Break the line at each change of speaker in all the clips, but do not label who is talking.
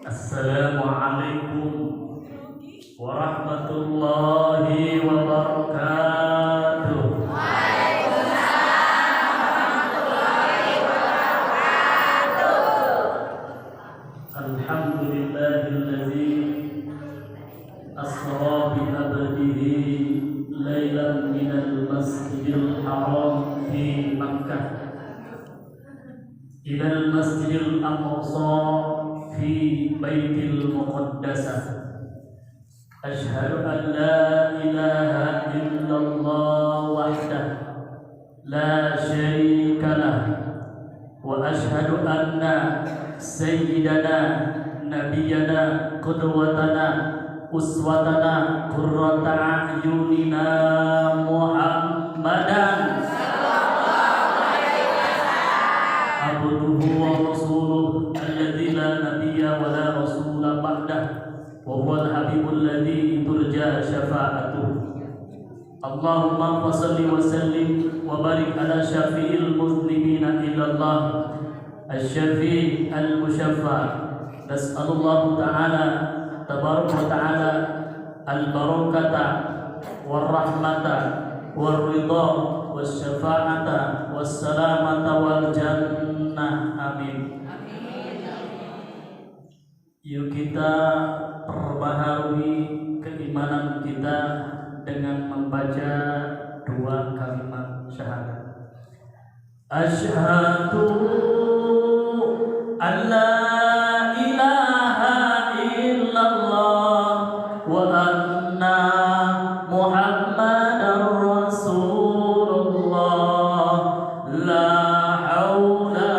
Assalamualaikum warahmatullahi wabarakatuh. Alhamdulillahilladzi asra bi abdihi lailan minal masjidil haram fi Makkah ilal masjidil aqsa fi baitil muqaddasah. Asyhadu an la ilaha illallah wahdah la syarika lah wa asyhadu anna sayyidana nabiyyana qudwatana uswatana qurrata a'yunina Muhammadan abduhu wa rasuluhu alladzi la nabiyya wa la rasula ba'dah wa huwa al-habibul ladzi turja syafa'atuhu. Allahumma fassalli wa sallim wa barik ala syafi'il muslimina ilallah asy-syafi' al-musyaffa. Nas'alullahu ta'ala tabaraka wa ta'ala al-barakata war-rahmata war-ridha was-syafa'ata was-salamata wal jannah. Amin. Yuk kita perbaharui keimanan kita dengan membaca dua kalimat syahadat. Asyhadu an la ilaha illallah wa anna Muhammadar Rasulullah la haula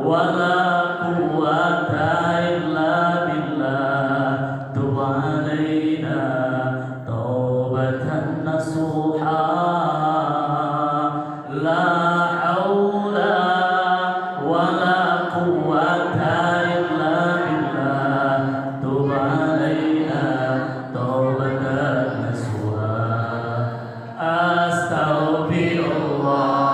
wa la quwwata illa billah tub alaina taubatan nasuha la haula wa la quwwata illa billah tub alaina taubatan nasuha. Astaghfirullah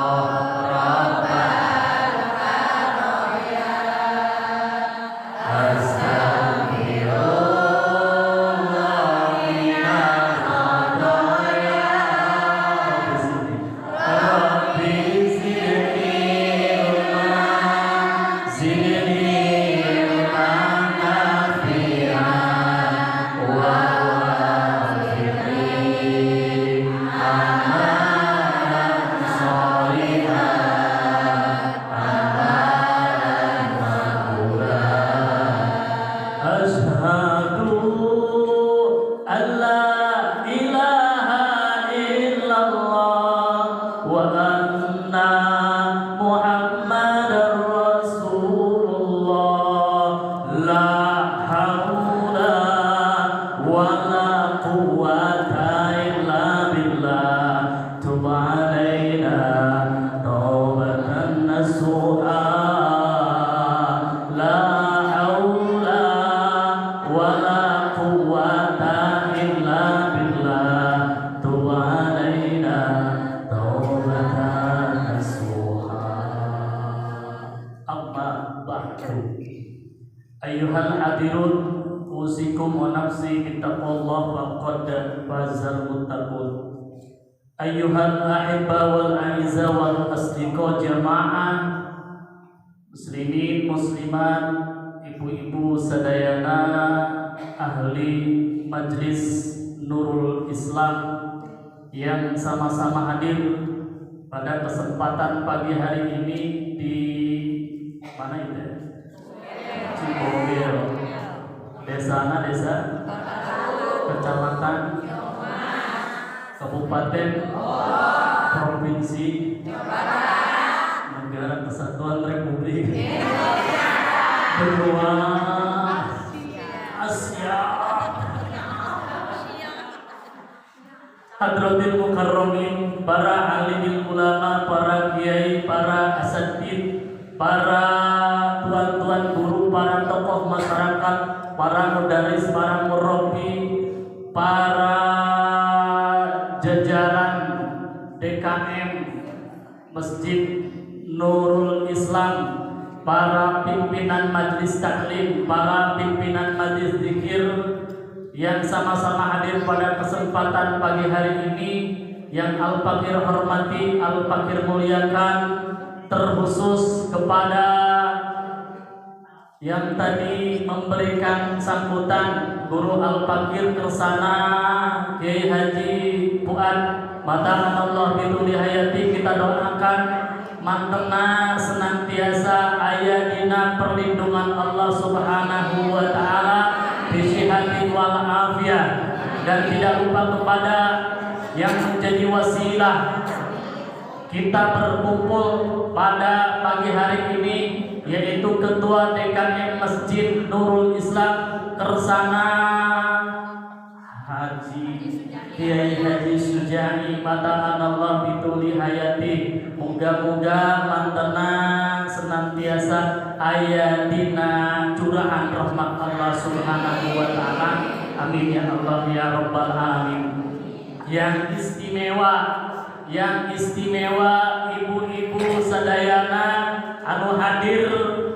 Ayyuhal hadirun usikum wa nafsi bittaqwallah faqad fazal muttaqun. Ayyuhal ahibba wal a'izza wal asdiqa jamaah muslimin muslimat, ibu-ibu sadayana ahli majlis Nurul Islam yang sama-sama hadir pada kesempatan pagi hari ini di mana itu? Cibogel, desa kecamatan, kabupaten, provinsi, negara kesatuan Republik benua Asia. Hadratil mukarramin, para alimil ulama, para kiai, para asatid, para tuan-tuan guru, para tokoh masyarakat, para mudaris, para murabbi, para jajaran DKM Masjid Nurul Islam para pimpinan majelis taklim, para pimpinan majelis zikir yang sama-sama hadir pada kesempatan pagi hari ini, yang Al-Fakir hormati, Al-Fakir muliakan, terkhusus kepada yang tadi memberikan sambutan Guru Al-Fakir Kersana Kiai Haji Fuad Mata'anallah biduli hayati. Kita doakan mantena senantiasa aya dina perlindungan Allah Subhanahu wa taala bisihati wal afiyah, dan tidak lupa kepada yang menjadi wasilah kita berkumpul pada pagi hari ini, yaitu Ketua DKM Masjid Nurul Islam Kersana Haji Kiai Haji Sujani Mata'anallah bituli hayati. Moga-moga mantena senantiasa aya dina curahan rahmat Allah Subhanahu wa taala. Amin ya Allah ya rabbal alamin. Yang istimewa ibu-ibu sadayana anu hadir,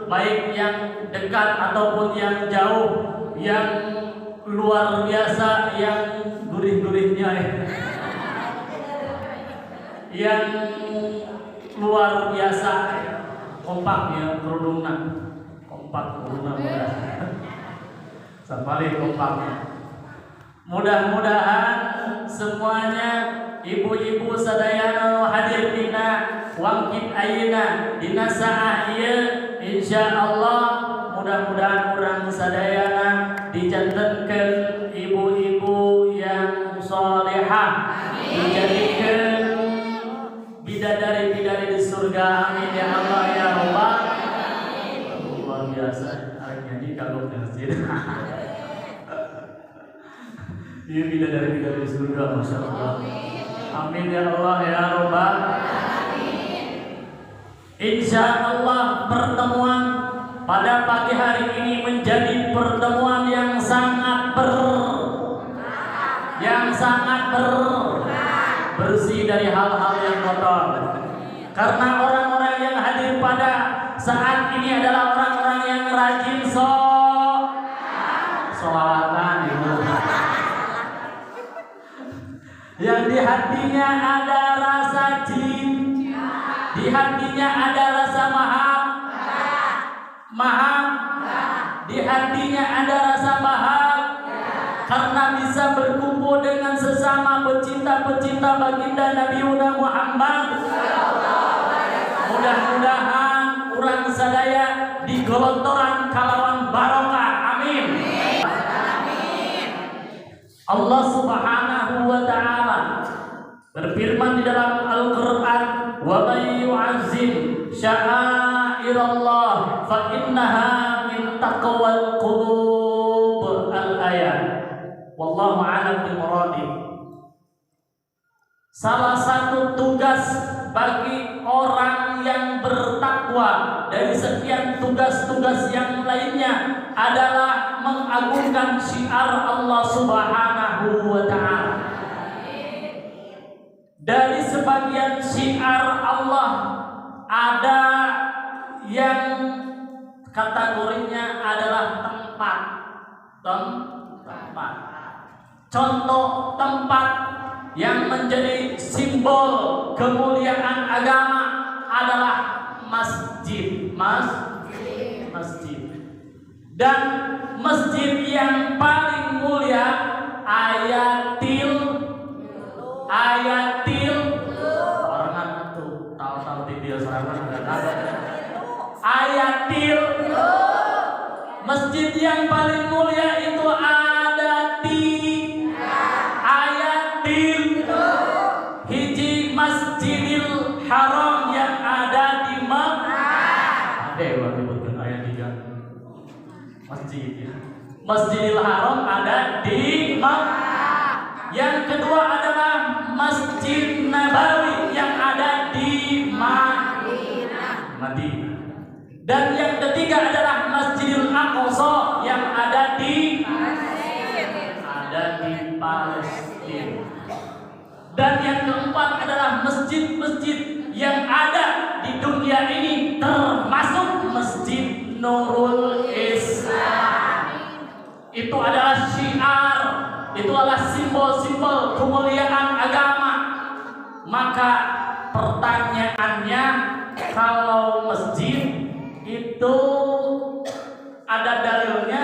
baik yang dekat ataupun yang jauh, yang luar biasa, yang gurih-gurihnya yang luar biasa kompaknya kerudungna, kompak kerudungna sampai kompaknya. Mudah-mudahan semuanya ibu-ibu sadayana hadir dina wangkit ayeuna dina saah ieu, insyaallah mudah-mudahan urang sadayana dijantenkeun ibu-ibu yang salehah, dijadikan bidadari-bidadari di surga. Amin ya Allah ya Rabbal. Luar biasa hari ini kalau masjid. Iya bidadari-bidadari di surga, masya Allah. Amin ya Allah ya Rabbal. Insya Allah pertemuan pada pagi hari ini menjadi pertemuan yang sangat bersih dari hal-hal yang kotor. Karena orang-orang yang hadir pada saat ini adalah orang-orang yang rajin sholawatan itu. Yang di hatinya ada rasa cinta, di hatinya ada rasa mahal, di hatinya ada rasa karena bisa berkumpul dengan sesama pecinta-pecinta baginda Nabi Muhammad. Mudah-mudahan urang sadaya digolontoran kalawan barokah. Amin. Allah Subhanahu wa taala berfirman di dalam Al-Qur'an, "Wa may yu'azzim sya'airallah fa innaha min taqwal qulub." Al-ayat. Wallahu a'lam bimuradi. Salah satu tugas bagi orang yang bertakwa dari sekian tugas-tugas yang lainnya adalah mengagungkan syiar Allah Subhanahu wa taala. Dari sebagian syiar Allah ada yang kategorinya adalah tempat. Contoh tempat yang menjadi simbol kemuliaan agama adalah masjid. Dan masjid yang paling mulia ayatil orang tuh tahu-tahu di dia serangan ayatil. Masjid yang paling mulia itu ada di ayatil hiji Masjidil Haram yang ada di Makkah. Ada yang menyebutkan ayat 3 masjid ya. Masjidil Haram ada di Makkah. Yang kedua adalah Masjid Nabawi yang ada di Madinah. Dan yang ketiga adalah Masjidil Aqsa yang ada di Palestina. Dan yang keempat adalah masjid-masjid yang ada di dunia ini, termasuk masjid Nurul Islam. Itu adalah syiar, itu adalah simbol-simbol kemuliaan agama. Maka pertanyaannya, kalau masjid itu ada dalilnya?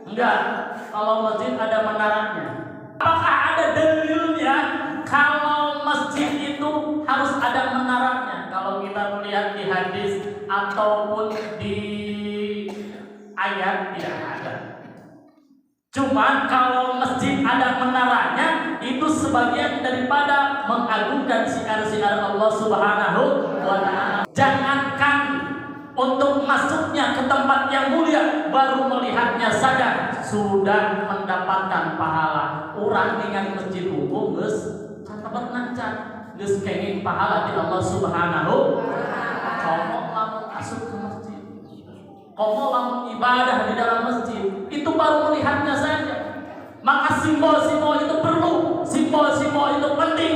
Enggak. Kalau masjid ada menaranya. Apakah ada dalilnya kalau masjid itu harus ada menaranya? Kalau kita melihat di hadis ataupun di ayat tidak ada. Cuman kalau masjid ada menaranya, itu sebagian daripada mengagungkan syiar-syiar Allah Subhanahu wa Ta'ala. Jangankan untuk masuknya ke tempat yang mulia, baru melihatnya saja sudah mendapatkan pahala. Urang dengan masjid hukum geus catabat nancan, geus kenging pahala di Allah Subhanahu wa Ta'ala. Komo lamun masuk ke masjid, komo lamun ibadah di dalam masjid, itu baru melihatnya saja. Maka simbol-simbol itu perlu, simbol-simbol itu penting,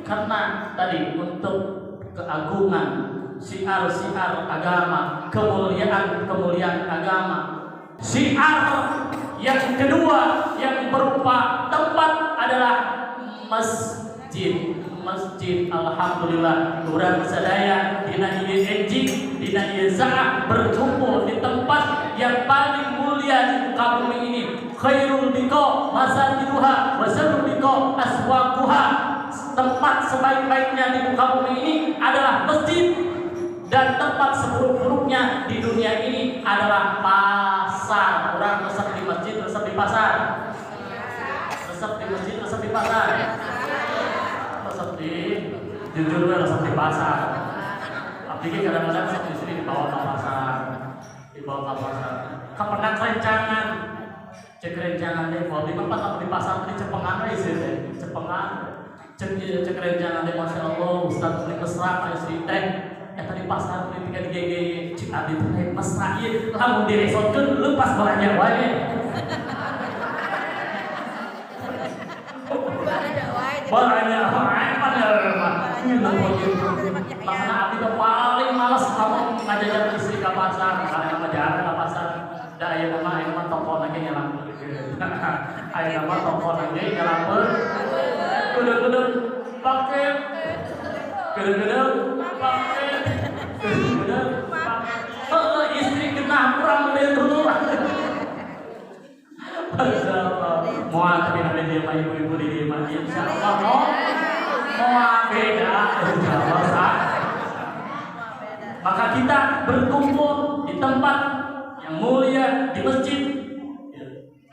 karena tadi untuk keagungan syiar-syiar agama, kemuliaan agama. Syiar yang kedua yang berupa tempat adalah masjid. Masjid, alhamdulillah, urang sadaya dina ieu enjing, dina ieu saat berkumpul di tempat yang paling mulia di muka bumi ini. Khairul biqa masajiduha wa syarrul biqa aswaquha. Tempat sebaik-baiknya di muka bumi ini adalah masjid, dan tempat seburuk-buruknya di dunia ini adalah pasar. Orang resep di masjid, resep di pasar. Resep di masjid, resep di pasar. Resep di jujur resep di pasar. Tapi kadang-kadang resep di sini dibawa ke pasar, dibawa ke pasar. Kapan rencangan? Cek rencangan deh. Kalau di tempat di pasar di cepengan aja sih, cepengan. Cek rencangan deh, masya Allah. Ustaz beli keserak aja sih teh. Tadi pasar ketika di GG cik adi teh mesra ieu lamun diresotkeun leupas balanja wae. Balanja wae padahal mah. Makna abdi teh paling males kamu ngajajan istri ka pasar, karena ngajajan ka pasar. Da aya mah toko lagi nyalampeun. Aya mah toko lagi nyalampeun. Kudu-kudu pake kudu-kudu pake istri kena kurang dari dulu. Mau tapi nanti dia mah ibu-ibu di dia mah insya Allah mau beda. Maka kita berkumpul di tempat yang mulia, di masjid.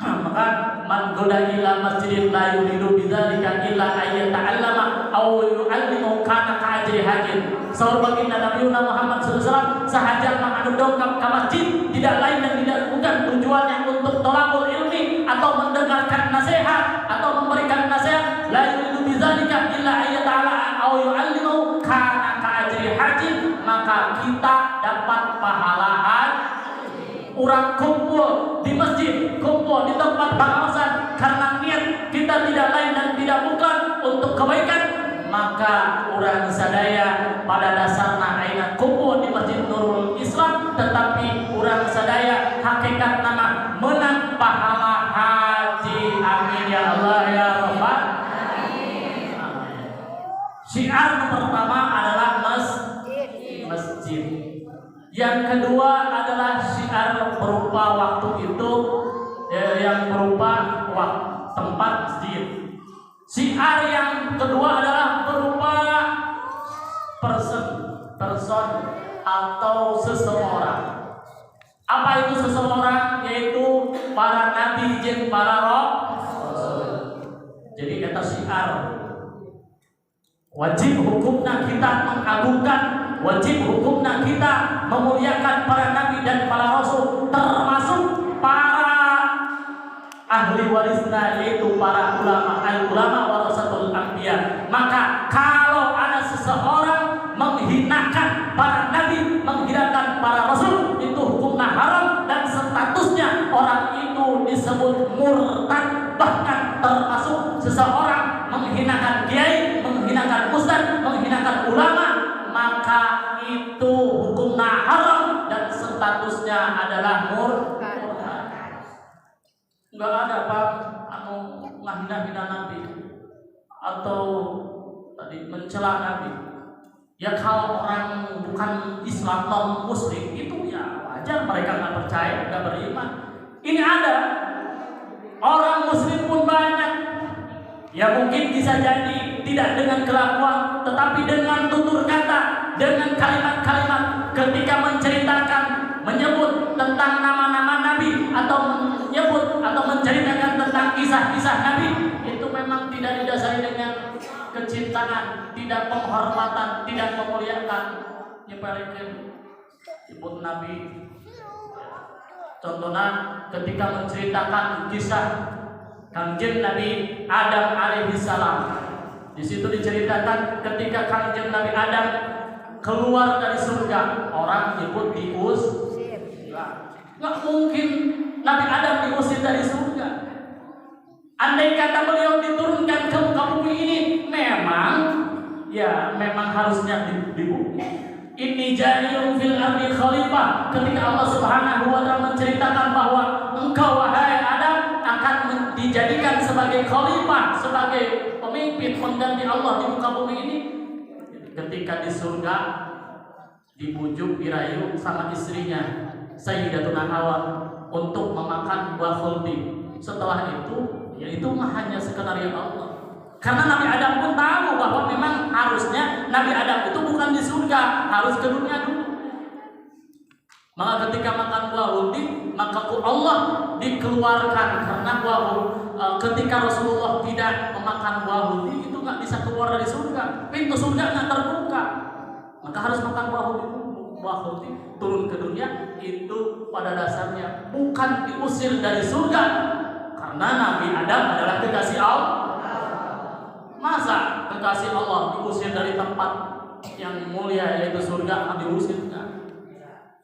Maka man goda ila masjidin la yuridu bidzalika illa ayat ta'allama aw yu'allimu kana ka'ajri hajin. Saur baginda Nabi Muhammad SAW, sahaja anu dongkap ke masjid tidak lain dan tidak bukan tujuannya untuk thalabul ilmi atau mendengarkan nasihat atau memberikan nasihat. La yuridu bidzalika illa ayat ta'ala aw yu'allimu kana ka'ajri hajin. Maka kita dapat pahala haji. Orang kumpul di masjid, kumpul di tempat pengawasan karena niat kita tidak lain dan tidak bukan untuk kebaikan, maka orang sadaya pada dasarnya aina kumpul di Masjid Nurul Islam, tetapi orang sadaya hakikat nama menang pahala haji. Amin ya Allah ya Rabbal alamin. Syiar pertama adalah masjid. Yang kedua adalah syiar berupa waktu itu, yang berupa tempat masjid. Syiar yang kedua adalah berupa person atau seseorang. Apa itu seseorang? Yaitu para nabi dan para rasul. Jadi kata syiar wajib hukumnya kita mengagungkan, wajib hukumnya kita memuliakan para nabi dan para rasul, termasuk para ahli warisnya, yaitu para ulama. Al-ulama warasatul anbiya. Maka kalau ada seseorang menghinakan para nabi, menghinakan para rasul, itu hukumnya haram dan statusnya orang itu disebut murtad. Bahkan termasuk seseorang menghinakan kiai, menghinakan ustaz, menghinakan ulama, maka itu hukumnya haram dan statusnya adalah murtad. Enggak ada Pak ngahina-hina Nabi atau tadi mencela Nabi. Ya kalau orang bukan Islam, non Muslim itu ya wajar mereka nggak percaya, nggak beriman. Ini ada orang Muslim pun banyak. Ya mungkin bisa jadi tidak dengan kelakuan, tetapi dengan tutur kata, dengan kalimat-kalimat ketika menceritakan, menyebut tentang nama-nama Nabi atau menyebut atau menceritakan tentang kisah-kisah Nabi, itu memang tidak didasari dengan kecintaan, tidak penghormatan, tidak memuliakan. Nyepelekeun sebut Nabi. Contohnya ketika menceritakan kisah Kangjeng Nabi Adam alaihissalam, di situ diceritakan ketika Kangjeng Nabi Adam keluar dari surga, orang ikut diusir. Nggak mungkin Nabi Adam diusir dari surga. Andai kata beliau diturunkan ke muka bumi ini, memang harusnya di bumi. Inni ja'ilun fil ardi khalifah. Ketika Allah Subhanahu wa taala menceritakan bahwa engkau wahai Adam akan dijadikan sebagai khalifah, sebagai pemimpin pengganti Allah di muka bumi ini. Ketika di surga dibujuk dirayu sama istrinya Sayyidatuna Hawa untuk memakan buah khuldi. Setelah itu, ya itu mah hanya sekedar ya Allah. Karena Nabi Adam pun tahu bahwa memang harusnya Nabi Adam itu bukan di surga, harus ke dunia dulu. Maka ketika makan buah khuldi, maka Allah dikeluarkan karena ketika Rasulullah tidak memakan buah khuldi itu nggak bisa keluar dari surga, pintu surga nggak terbuka, maka harus makan buah khuldi turun ke dunia. Itu pada dasarnya bukan diusir dari surga, karena Nabi Adam adalah kekasih Allah. Masa kekasih Allah diusir dari tempat yang mulia yaitu surga, diusir kan?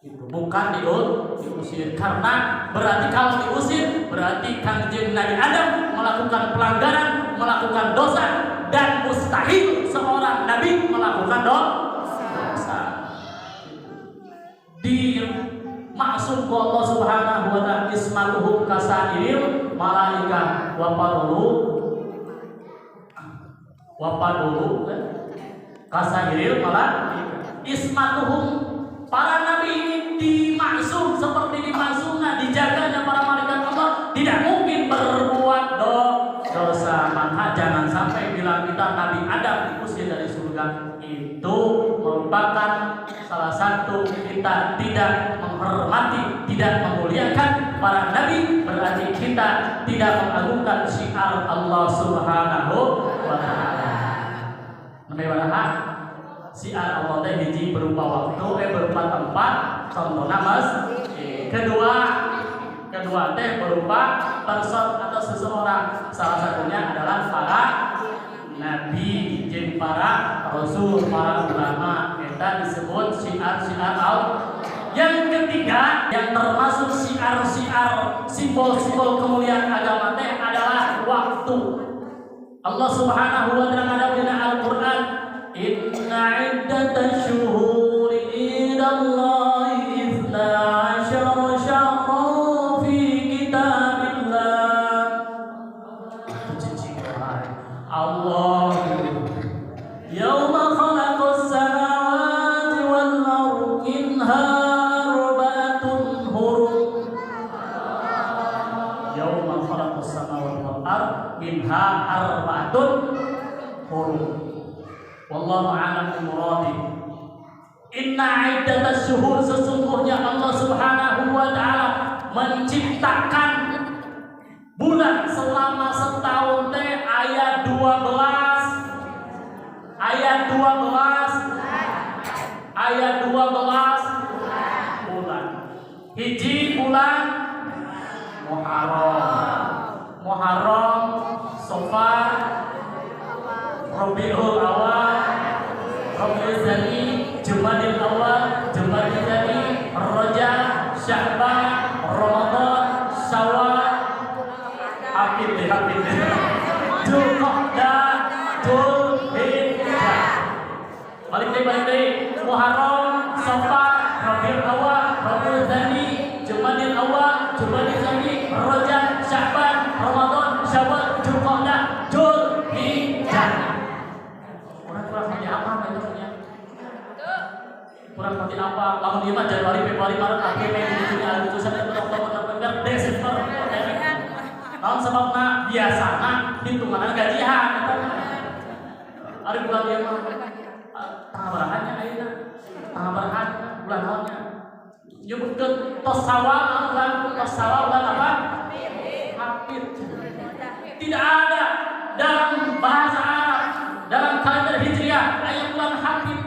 Itu bukan diusir, karena berarti kalau diusir berarti Kangjeng Nabi Adam melakukan pelanggaran, melakukan dosa, dan mustahil seorang nabi melakukan dosa. Di maksud Allah Subhanahu wa taala ismatuhum kasairil malaika wa padulu kasairil malaika. Ismatuhum, para nabi ini dimaksum seperti dimaksumnya, dijaganya para malaikat Allah, tidak mungkin berbuat dosa. Maka jangan sampai bilang kita Nabi Adam diusir dari surga, itu merupakan salah satu kita tidak menghormati, tidak memuliakan para nabi, berarti kita tidak mengagungkan syiar Allah Subhanahu wa taala. Namanya syiar Allah teh hiji berupa waktu, berupa tempat, contohnya masjid. Kedua teh berupa person atau seseorang. Salah satunya adalah para nabi, jeung para rasul, para ulama. Kita disebut syiar-syiar Allah. Yang ketiga, yang termasuk syiar-syiar, simbol-simbol kemuliaan agama teh adalah waktu. Allah Subhanahu wa taala ada dalam Al-Qur'an, inna iddatash syuhuri indallahi 12 syahran fi kitabillah. Allah yauma khalaqas samawati wal ardi minha arba'atun hurum. Yauma khalaqas samawati wal ardi minha arba'atun hurum. Wallahu a'lam bimuradi. Inna iddatash syuhur, sesungguhnya Allah Subhanahu wa taala menciptakan bulan selama setahun teh ayat 12 bulan. Hiji bulan Muharram, Safar, Rabiul Awal, Rabiul Tsani, Jumadil Awal, Jumadil Tsani, Rajab, Sya'ban, Ramadan, Syawal, Dzulqa'dah, Dzulhijjah. Balik deh. Muharram, Safar, Rabiul Awal, Rabiul Tsani, kurang pati apa, lamun dia mah Januari, Februari, Maret, April, Mei, Juni, Agustus, September, Oktober, November, Desember. Tahun sebabna biasana hitungan gajian. Hari bulan dia mah tanggal berahannya ayeuna, tanggal berahan bulan naonnya. Nyebutkeun tos sawal bulan apa? Hafid. Tidak ada dalam bahasa Arab, dalam kalender Hijriah aya bulan Hafid.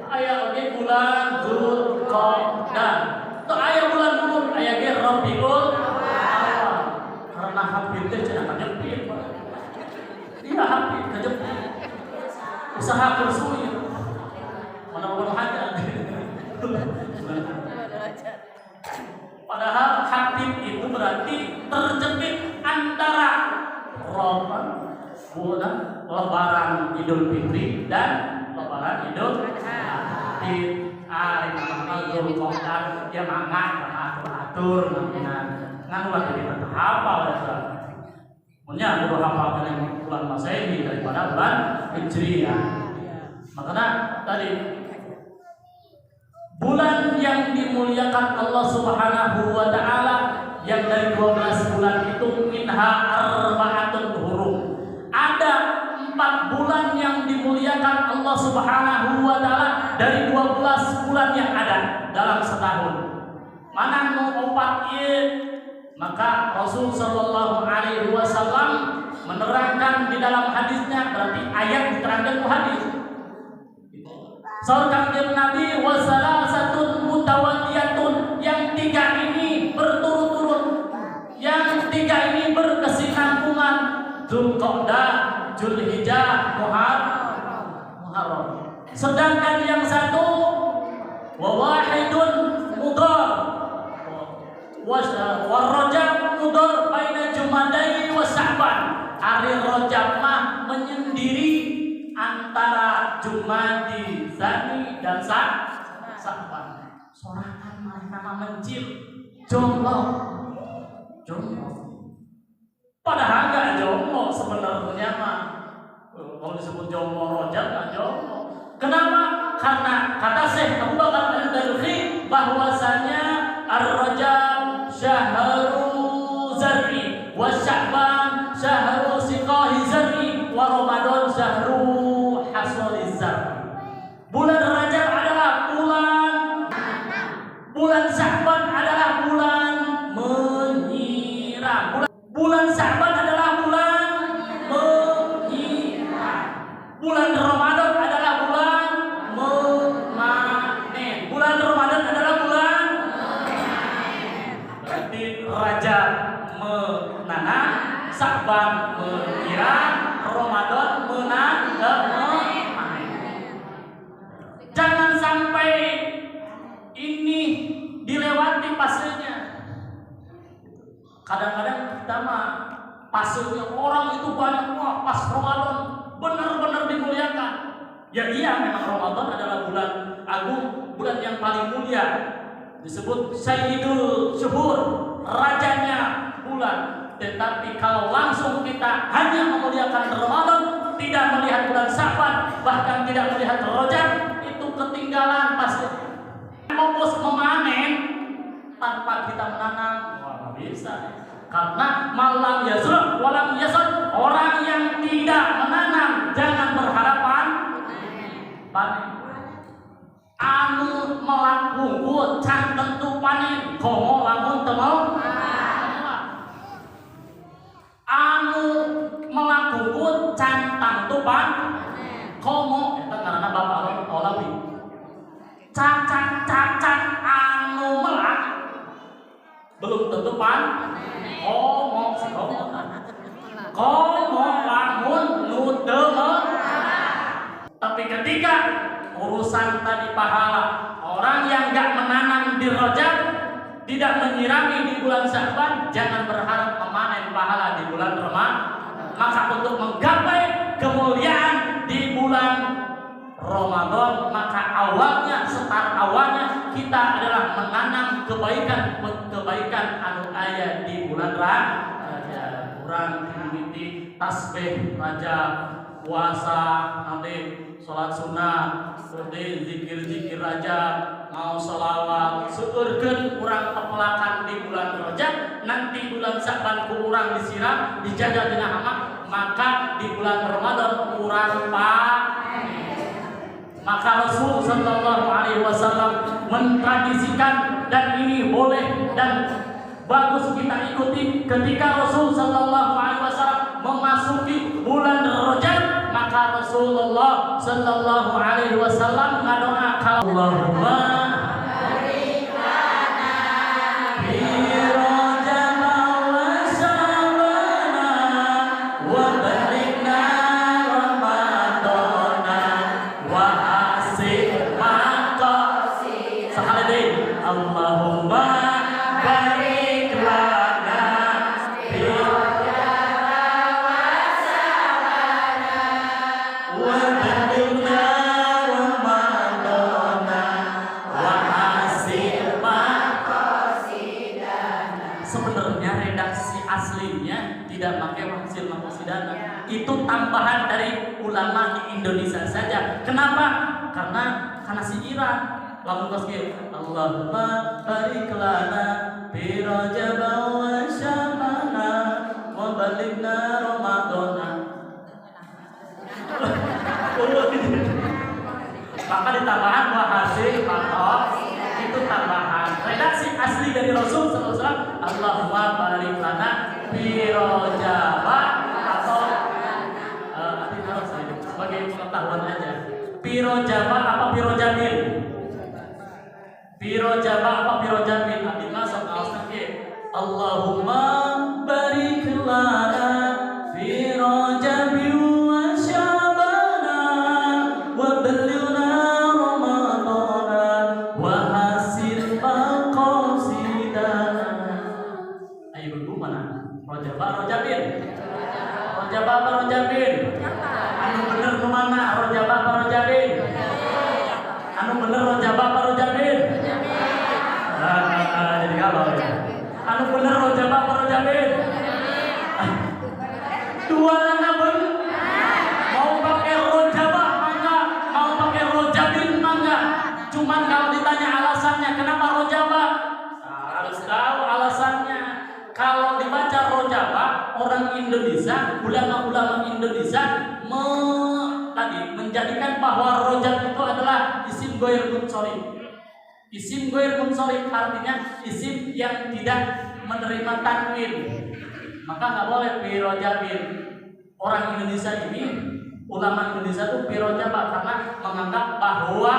Aya oge bulan Dzulqa'dah. Teu aya bulan Mulud, aya ge Rabiul Awal. Karena Hafid teh cenah kajepit. Dia Hafid kajepit. Usaha kursuin. Mana-mana aja. Padahal Hafid itu berarti terjepit antara Ramadan, bulan Lebaran Idul Fitri dan Lebaran Idul Adha. Ari tanggal Dzulqa'dah dia mangan atur ngan ulah jadi hafal ya. Punya kudu hafal dengan bulan Masehi daripada bulan Hijriah. Makanya tadi bulan yang dimuliakan Allah Subhanahu wa taala yang dari 12 bulan itu minha arba'atun hurum. Ada 4 bulan yang dimuliakan Allah Subhanahu wa taala dari 12 bulan yang ada dalam setahun. Mana nu 4 ieu? Maka Rasul sallallahu alaihi wasallam menerangkan di dalam hadisnya, berarti ayat diterangkan ku hadis. Saur kanjeng Nabi wasalasatun mutawaliyatun, yang 3 ini berturut-turut, yang 3 ini berkesinambungan, Dzulqa'dah, Dzulhijjah, Muharram. Sedangkan yang 1 wa wahidun mudhar wa Rajab mudhar baina Jumadai wa Sya'ban. Hari Rajab mah menyendiri antara Jumadi, Tsani dan Sya'ban. Sorangan mah nama mencil jomblo. Padahal enggak jomblo sebenarnya mah. Kalau disebut jomblo Rajab enggak jomblo. Kenapa? Karena kata Syekh Abu Bakar Al-Dalhi bahwasanya Ar-Rajab syahru zar'i wa Sya'ban syahru siqahi zar'i wa Ramadan syahru hasoliz zar'i. Bulan Rajab adalah bulan Sya'ban adalah bulan menyiram. Bulan Sya'ban adalah bulan menyiram. Bulan Ramadan adalah bulan memanen. Bulan Ramadan adalah bulan memanen. Berarti Rajab menanam, Sya'ban menyiram, Ramadan memanen. Jangan sampai ini dilewati pasenya. Kadang-kadang kita mah pasenya orang itu banyak, wah pas Ramadan benar-benar dimuliakan. Ya iya, memang Ramadan adalah bulan agung, bulan yang paling mulia. Disebut Sayyidul Syuhur, rajanya bulan. Tetapi kalau langsung kita hanya memuliakan Ramadan, tidak melihat bulan Sya'ban, bahkan tidak melihat Rajab, itu ketinggalan pasti. Fokus memanen tanpa kita menanam, wah nggak bisa. Karena malam yasruk walam yasruk, orang yang tidak menanam jangan berharapan panen. Anu melangkung can tentu panen, komo lamun temel. Anu melangkung can tentu panen, komo eta ngaranna bapak olawi. Cacat anu melak belum tentu panen. Komo lamun nu teu. Tapi ketika urusan tadi pahala, orang yang enggak menanam di Rajab, tidak menyirami di bulan Sya'ban, jangan berharap memanen pahala di bulan Ramadan. Maka untuk menggapai kemuliaan di bulan Ramadan, maka awalnya, start awalnya kita adalah menanam kebaikan anu aya di bulan Rajab. Urang mimiti tasbih Rajab, puasa, nanti sholat sunnah, nanti zikir-zikir aja, mau sholawat, syukurkeun urang pepelakan di bulan Rajab, nanti bulan Sa'ban ku urang disiram, dijaga dina hama, maka di bulan Ramadan urang maka Rasul sallallahu alaihi wasallam mentradisikan, dan ini boleh dan bagus kita ikuti. Ketika Rasul sallallahu alaihi wasallam memasuki bulan Rajab, maka Rasulullah sallallahu alaihi wasallam ngadoakan, Allahumma barik lana fi Rajab wa Sya'ban wa balighna Ramadana wa hasib maqasid. Sekali lagi, Allahumma barik lana fi Rajab wa Sya'ban wa balighna Ramadana wa hasib maqasidana. Sebenarnya redaksi aslinya tidak pakai hasil maqasidana. Itu tambahan dari ulama di Indonesia saja. Kenapa? Karena syiran. Lamun kos kieu, Allahumma barik lana fi Rajab wa Sya'ban wa balighna Ramadana. Maka ditambahan wa hasil itu tambahan. Redaksi asli dari Rasul sallallahu alaihi wasallam, Allahumma barik lana fi Rajab atau sebagai pengetahuan aja. Piro Jaba apa Piro Jamil? Piro Jaba apa Piro Jamil? Abdi masuk aosna ge. Allahumma barik lana fi Rajab wa Sya'ban wa balighna Ramadana wa hasil maqasidana. Ayo ibu mana? Rajab Rajabin. Rajab apa Rajabin? Anu bener nu mana? Rajab apa Rajabin? Anu bener Rajab apa Rajabin? Jadi kalau ya. Anu bener Rajab apa Rajabin? Dua anak bener. Mau pakai Rajab mangga, mau pakai Rajabin mangga. Cuman kalau ditanya alasannya kenapa Rajab, harus tahu alasannya. Kalau dibaca Rajab, orang Indonesia, ulama-ulama Indonesia menjadikan bahwa Rajab itu adalah isim ghair munsharif. Isim ghair munsharif artinya isim yang tidak menerima tanwin. Maka nggak boleh fi Rajabin. Orang Indonesia ini, ulama Indonesia itu fi Rajab karena menganggap bahwa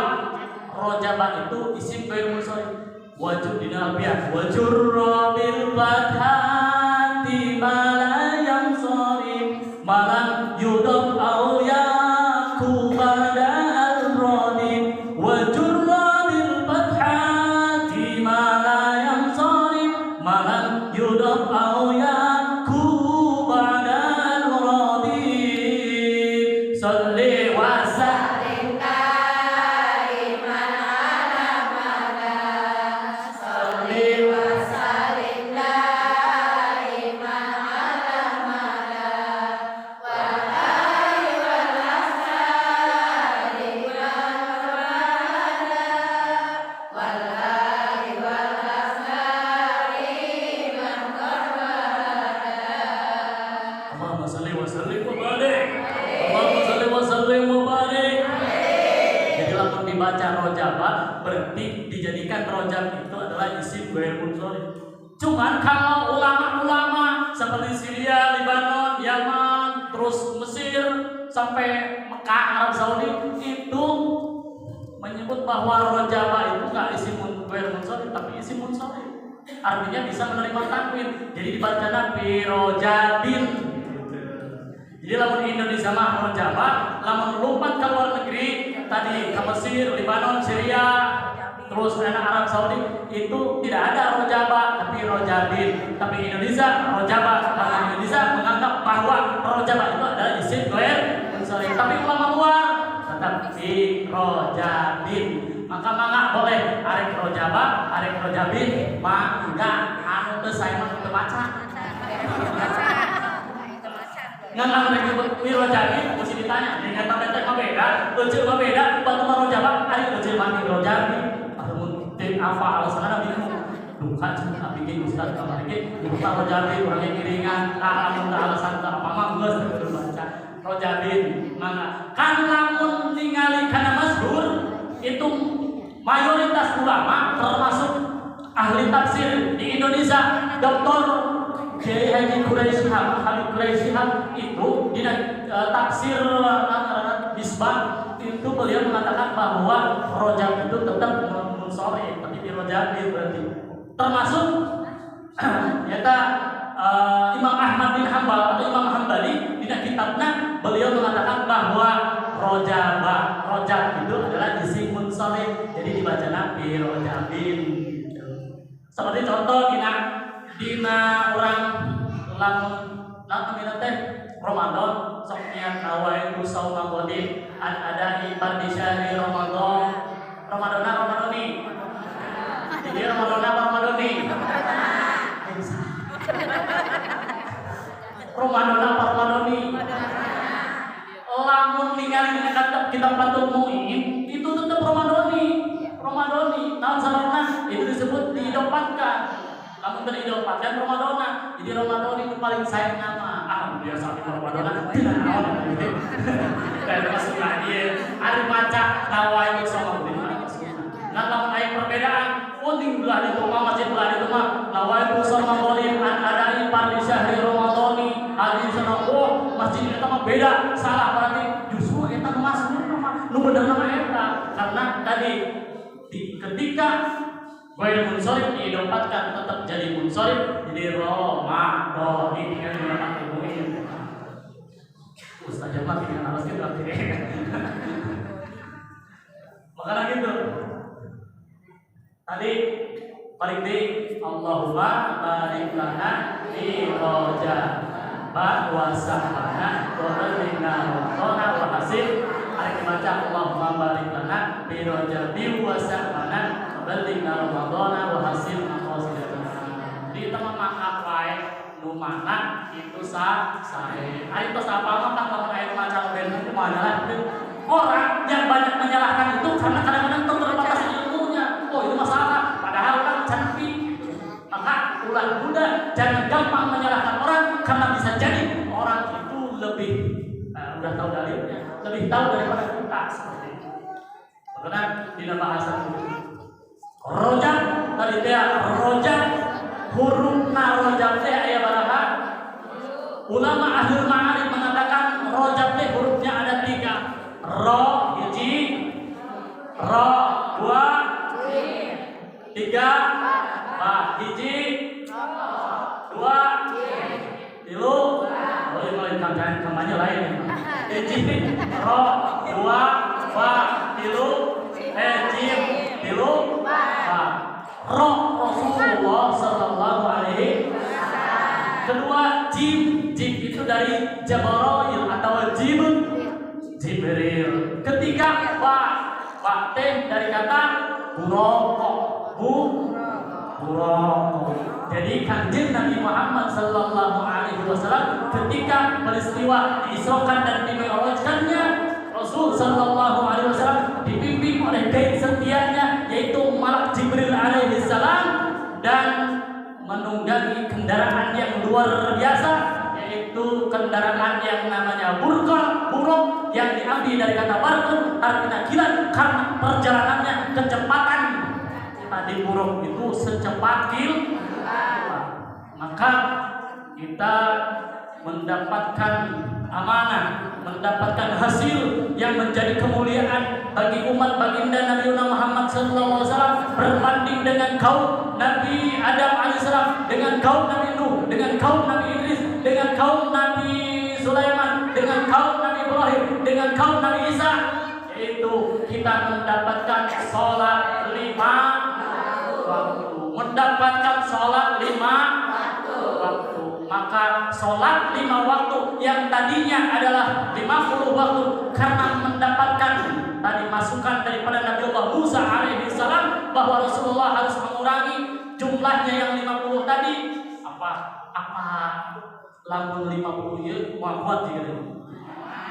Rajab itu isim ghair munsharif. Wajib dinalbiah wajur bil fathati mala yang sorry malam yudam au yaku bada al-rodi wajur bil fathati mala yang sorry malam yudam au yaku bada al-rodi salli wa sallim qaiman ala mala salli wa sallim qaiman ala mala wa ali wal asari wal ali wal asari man qarrara. Allahumma salli wa sallim wa barik. Allahumma salli wa sallim wa barik. Jadi lamun dibaca Rajab berarti dijadikan Rajab itu adalah isim ghair munsharif. Cuman kalau ulama-ulama seperti Syria, Lebanon, Yaman, terus Mesir sampai Mekah, Arab Saudi itu menyebut bahwa Rajab itu enggak isim ghair munsharif tapi isim munsharif. Artinya bisa menerima tanwin. Jadi dibacanya fi Rajabin. Jadi lamun Indonesia mah Rajab, lamun lompat ke luar negeri tadi ke Mesir, Lebanon, Syria, terus Arab Saudi itu tidak ada Rajab tapi Rajabin. Tapi Indonesia Rajab, karena Indonesia menganggap bahwa Rajab itu adalah isim ghair munsharif. Tapi ulama luar tetap fi Rajabin. Maka mangga boleh arek Rajab, arek Rajabin, mangga anu teu sae mah teu baca. Ngan mereka wiro jadi mesti ditanya dengan tanda beda, ujung beda, batu maro jawab, ari ujung mati wiro jadi. Atau tim apa alasannya bingung. Bukan cuma bikin ustaz kamar ini, bukan rojabi orangnya kiringan, amun alasan apa mah geus baca. Rojabin mana? Kan lamun ningali kana masyhur itu mayoritas ulama termasuk ahli tafsir di Indonesia, Dr. Kiai Haji Quraisy Shihab, Habib Quraisy Shihab itu di tafsir Misbah itu beliau mengatakan bahwa rojab itu tetap munsharih, tapi di rojabin berarti termasuk yaitu Imam Ahmad bin Hanbal atau Imam Hambali di kitabnya beliau mengatakan bahwa rojab itu adalah isim munsharih, jadi dibaca nabi rojabin. Seperti contoh dina orang lamun teh Ramadan sok niat nawaitu sauma ghadin ada ibadah di syahri Ramadan. Ramadani. Jadi Ramadani. Ramadani. Lamun ningali dina kitab Fathul Mu'in itu tetap Ramadani. Tahun sabarna itu disebut diidopatkan. Lamun tadi diidopatkan Ramadana. Jadi Ramadani itu paling sayang nama. Alhamdulillah sampai Ramadana tidak naon gitu. Kayak masuk lagi. Ari maca nawaitu sama ghadin. Nah, lamun aya perbedaan, penting belah di rumah masjid belah di rumah. Nawaitu sama ghadin ada ibadah di syahri Ramadani. Hadis sana masjid eta mah beda, salah berarti justru eta masuk nama. Nu bener nama eta karena tadi ketika ghair munsharih diidopatkan tetap jadi munsharih, jadi Ramadan ini kan dapat ilmunya. Ustaz Jamal dengan harus kita makanya gitu. Tadi paling di Allahumma barik lana fi rajab wa sahana wa balina wa wa hasil. Hari dibaca Allahumma barik lana fi rajab wa sahana wa balina Ramadana wa hasil maqasidana. Di tengah maaf wae nu mana itu sae. Ari tos apa mah tang lamun aya maca ben itu mah orang yang banyak menyalahkan itu karena kadang-kadang terbatas ilmunya. Oh, itu masalah. Padahal kan cantik. Maka ulah muda jangan gampang menyalahkan orang karena bisa jadi orang itu lebih udah tahu dalilnya, lebih tahu daripada kita seperti itu. Karena di bahasa rojab tadi dia rojab hurufna rojab teh aya baraha. Ulama ahli ma'arif mengatakan rojab teh hurufnya ada 3. Ro hiji, ro 2, 3, ba hiji, 2, 3. Boleh mulai kampanye lain. Hiji, ro 2, ba 3, jim 3, ba. Ro Rasulullah sallallahu alaihi wasallam. Kedua jim itu dari Jabaril atau Jibril. Ketiga ba teh dari kata buraqah. Jadi kanjeng Nabi Muhammad sallallahu alaihi wasallam ketika peristiwa diisrokan dan dimi'rajkannya, Rasul sallallahu alaihi wasallam dibimbing oleh gaib setianya yaitu malak Jibril alaihi salam dan menunggangi kendaraan yang luar biasa, yaitu kendaraan yang namanya buruk yang diambil dari kata barkun artinya kilat karena perjalanannya kecepatan. Tadi buruk itu secepat maka kita mendapatkan amanah, mendapatkan hasil yang menjadi kemuliaan bagi umat baginda Nabi Muhammad SAW berbanding dengan kaum Nabi Adam alaihissalam, dengan kaum Nabi Nuh, dengan kaum Nabi Idris, dengan kaum Nabi Sulaiman, dengan kaum Nabi Ibrahim, dengan kaum Nabi Isa, yaitu kita mendapatkan sholat 5 waktu, mendapatkan sholat 5 waktu. Maka sholat 5 waktu yang tadinya adalah 50 waktu karena mendapatkan tadi masukan daripada Nabi Allah Musa alaihi salam bahwa Rasulullah harus mengurangi jumlahnya yang 50 tadi apa lamun 50 ieu wafat gitu.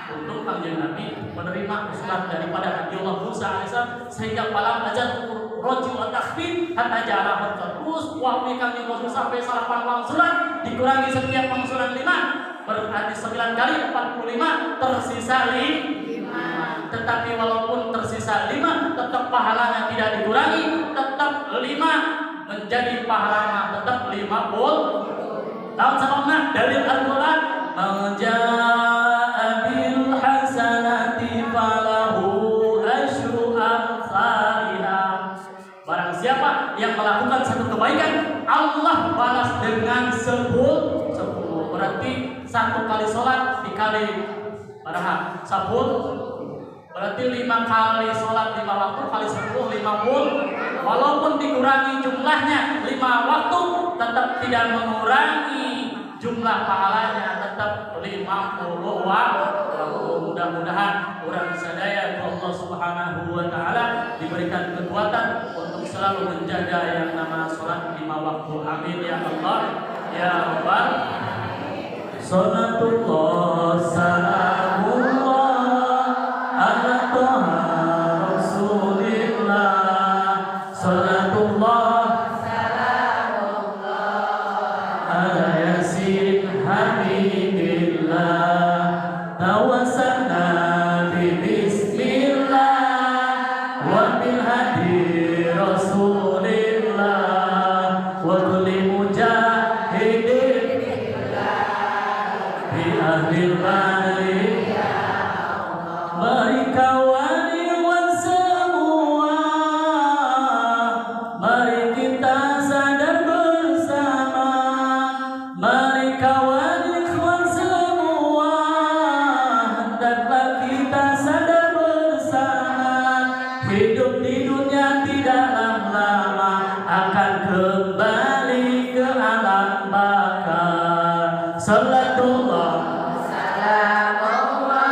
Untuk Kanjeng Nabi menerima usulan daripada Nabi Allah Musa alaihissalam sehingga palang ajar roji wa takhfif hatta ja'ala terus waktu Kanjeng Nabi sampai 8 wangsulan dikurangi setiap wangsulan 5 berarti 9 kali 45 tersisa 5. Tetapi walaupun tersisa 5 tetap pahalanya tidak dikurangi, tetap 5 menjadi pahalanya tetap 50. Tahun sebelumnya dalil Al-Quran bil hasanati falahu asyru amsalha. Barang siapa yang melakukan satu kebaikan, Allah balas dengan 10. Berarti 1 kali sholat dikali berapa? 10. Berarti 5 kali sholat 5 waktu kali 10 50. Walaupun dikurangi jumlahnya 5 waktu, tetap tidak mengurangi jumlah pahalanya, tetap 50 waktu. Mudah-mudahan orang sadaya Allah Subhanahu wa taala diberikan kekuatan untuk selalu menjaga yang nama sholat 5 waktu. Amin ya Allah ya Rabbal. Salatullah salamullah ala toha rasulillah. Salatullah salamullah ala yasin habibillah. Tawassalna bi bismillah wa bil hadi rasulillah wa kulli mujahidin bi ahlil badri. Mari kawani wan semua, mari kita sadar bersama. Mari kawani wan semua, hendaklah kita sadar bersama. Hidup di dunia tidaklah lama, akan kembali ke alam baka. Salatullah salamullah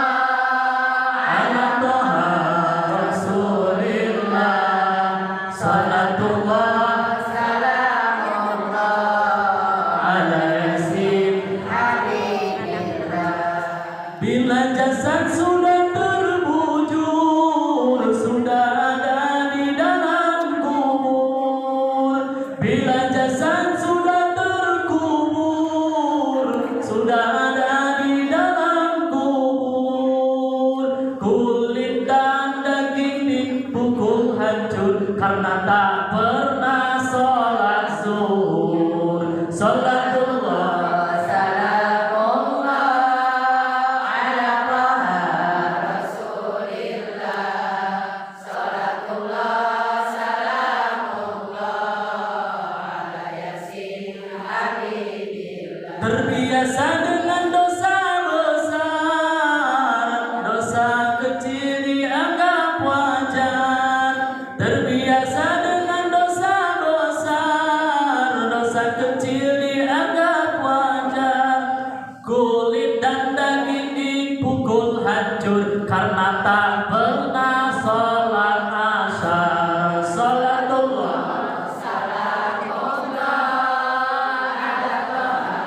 ala toha rasulillah. Salatullah salamullah ala yasin habibillah. Bila jasad sudah terbujur, sudah ada di dalam kubur. Bila jasad sudah terkubur, sudah ada di dalam kubur. Kulit dan daging dipukul hancur karena tak pernah sholat zuhur. Salatullah salamullah ala toha rasulillah. Salatullah salamullah ala yasin habibillah. Terbiasa dengan dosa besar, dosa kecil dianggap wajar. Terbiasa dengan dosa besar, dosa kecil dianggap wajar. Kulit dan daging dipukul hancur karena tak pernah sholat asar. Salatullah salamullah ala toha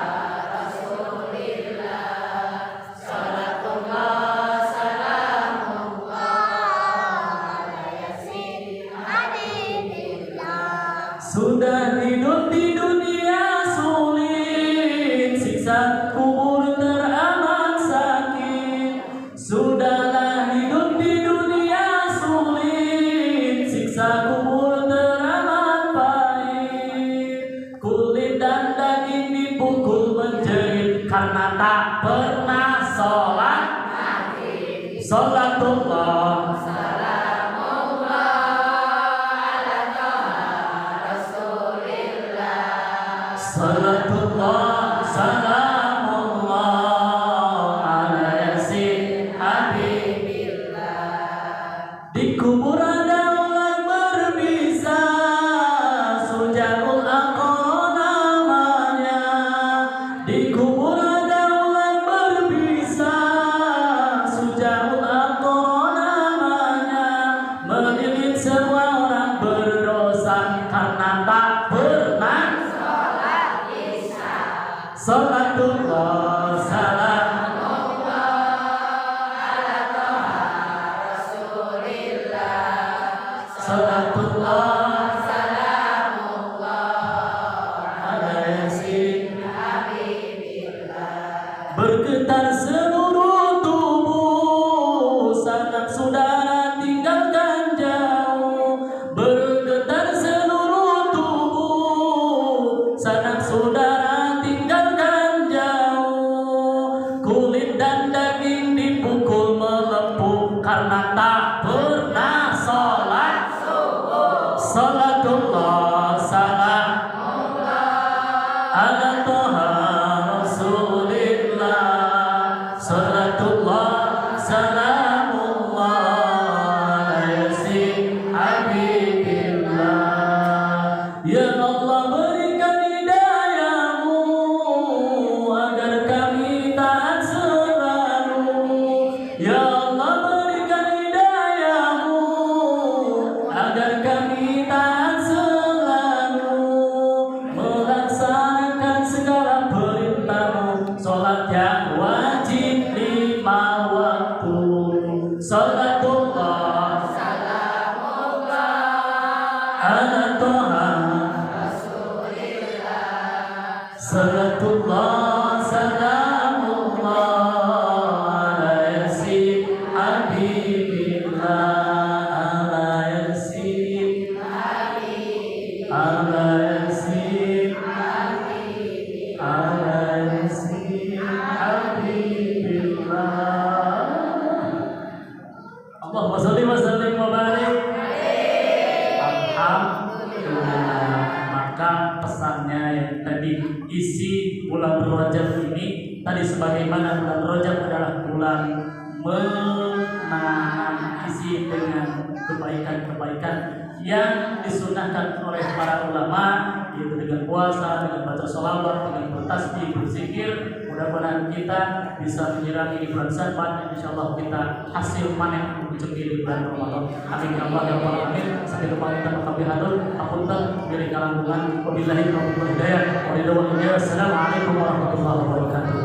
rasulillah. Salatullah salamullah ala yasin habibillah. Sudah hidup di dunia sulit, siksa kubur teramat sakit. Sudahlah hidup di dunia sulit, siksa kubur teramat pahit. Kulit dan daging dipukul menjerit karena tak pernah sholat. Salatullah salamullah ala toha rasulillah. Salatullah salamullah ala yasin habibillah. Di kubur ada ular berbisa, Sujaul Aqra namanya. Di kubur ada ular berbisa, Sujaul Aqra namanya. Melilit semua orang berdosa karena tak pernah sholat isya. Salatullah salam salatullah ala yasin bergetar seluruh tubuh sanak saudara tinggalkan jauh bergetar seluruh tubuh sanak saudara tinggalkan jauh kulit dan daging dipukul melepuh karena tak pernah sholat salatullah salam ala toha rasulillah salatullah salamullah ala yasin habibillah ya Allah berikan hidayahmu agar kami taat selalu ya Allah berikan hidayahmu agar kami taat selalu melaksanakan segala perintahmu sholat yang wajib 5 waktu salatullah ala toha salatullah salamullah ala yasin habibillah ala yasin ala yasin ala yasin habibillah Allahumma sholli wa sallim wa barik alhamdulillah. Maka pesannya yang tadi isi bulan Rajab ini tadi sebagaimana bulan Rajab adalah bulan menanam isi dengan kebaikan-kebaikan yang disunahkan oleh para ulama, yaitu dengan puasa, dengan baca sholawat, dengan bertasbih, berzikir. Mudah-mudahan kita bisa menyirami di bulan Syawal, insyaallah kita hasil panen mencukupi di bulan Ramadan. Amin ya Allah ya Rabbal alamin. Sampai jumpa kita berkabih hadul. Apunten pilih kalangan wabillahi taufiq wal hidayah. Wassalamualaikum warahmatullahi wabarakatuh.